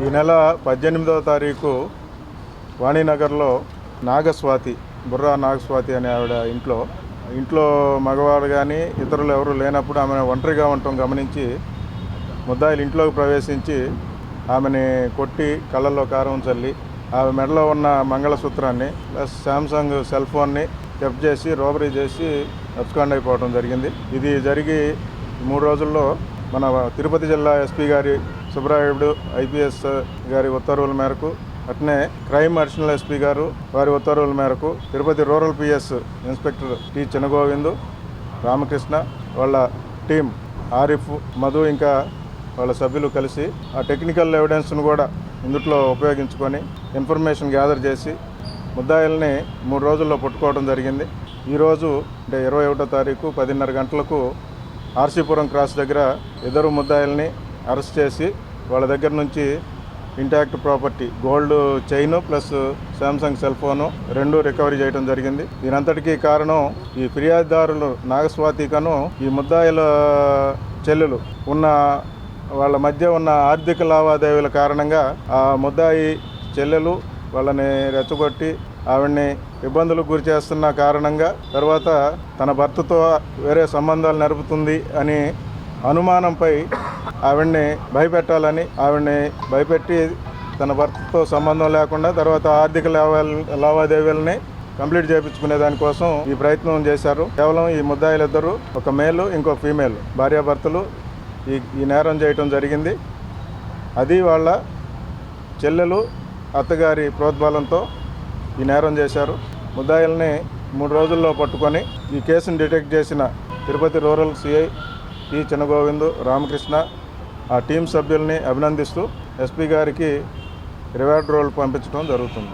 ఈ నెల 18వ తారీఖు వాణినగర్లో నాగస్వాతి, బుర్రా నాగస్వాతి అనే ఆవిడ ఇంట్లో మగవాడు కానీ ఇతరులు ఎవరు లేనప్పుడు ఆమె ఒంటరిగా ఉండటం గమనించి ముద్దాయిలు ఇంట్లోకి ప్రవేశించి ఆమెని కొట్టి కళ్ళల్లో కారం చల్లి ఆమె మెడలో ఉన్న మంగళసూత్రాన్ని ప్లస్ శాంసంగ్ సెల్ ఫోన్ని థెఫ్ట్ చేసి రోబరీ చేసి అబ్స్కాండ్ అయిపోవడం జరిగింది. ఇది జరిగి 3 రోజుల్లో మన తిరుపతి జిల్లా ఎస్పీ గారి సుబ్రాయుడు ఐపీఎస్ గారి ఉత్తర్వుల మేరకు, అట్నే క్రైమ్ అడిషనల్ ఎస్పీ గారు వారి ఉత్తర్వుల మేరకు Tirupati rural PS inspector T Chinagovindu, Ramakrishna, వాళ్ళ టీం ఆరిఫ్, మధు ఇంకా వాళ్ళ సభ్యులు కలిసి ఆ టెక్నికల్ ఎవిడెన్స్ను కూడా ఇందులో ఉపయోగించుకొని ఇన్ఫర్మేషన్ గ్యాదర్ చేసి ముద్దాయిల్ని 3 రోజుల్లో పట్టుకోవడం జరిగింది. ఈరోజు అంటే 21వ తారీఖు 10:30 గంటలకు ఆర్సీపురం క్రాస్ దగ్గర ఇద్దరు ముద్దాయిల్ని అరెస్ట్ చేసి వాళ్ళ దగ్గర నుంచి intact property gold chain plus Samsung cell phone 2 recovery చేయడం జరిగింది. దీనంతటికీ కారణం ఈ ఫిర్యాదుదారులు నాగస్వాతికను ఈ ముద్దాయిల చెల్లెలు ఉన్న వాళ్ళ మధ్య ఉన్న ఆర్థిక లావాదేవీల కారణంగా ఆ ముద్దాయి చెల్లెలు వాళ్ళని రెచ్చగొట్టి ఆవిడ్ని ఇబ్బందులకు గురి చేస్తున్న కారణంగా తర్వాత తన భర్తతో వేరే సంబంధాలు నడుపుతుంది అని అనుమానంపై ఆవిడ్ని భయపెట్టాలని ఆవిడ్ని భయపెట్టి తన భర్తతో సంబంధం లేకుండా తర్వాత ఆర్థిక లావాదేవీలని కంప్లీట్ చేయించుకునే దానికోసం ఈ ప్రయత్నం చేశారు. కేవలం ఈ ముద్దాయిలిద్దరూ, ఒక మేలు ఇంకో ఫీమేల్ భార్యాభర్తలు ఈ నేరం చేయటం జరిగింది. అది వాళ్ళ చెల్లెలు అత్తగారి ప్రోద్బలంతో ఈ నేరం చేశారు. ముద్దాయిల్ని 3 రోజుల్లో పట్టుకొని ఈ కేసును డిటెక్ట్ చేసిన Tirupati rural CI T Chinagovindu, Ramakrishna, ఆ టీం సభ్యుల్ని అభినందిస్తూ ఎస్పీ గారికి రివార్డ్ రోల్ పంపించడం జరుగుతుంది.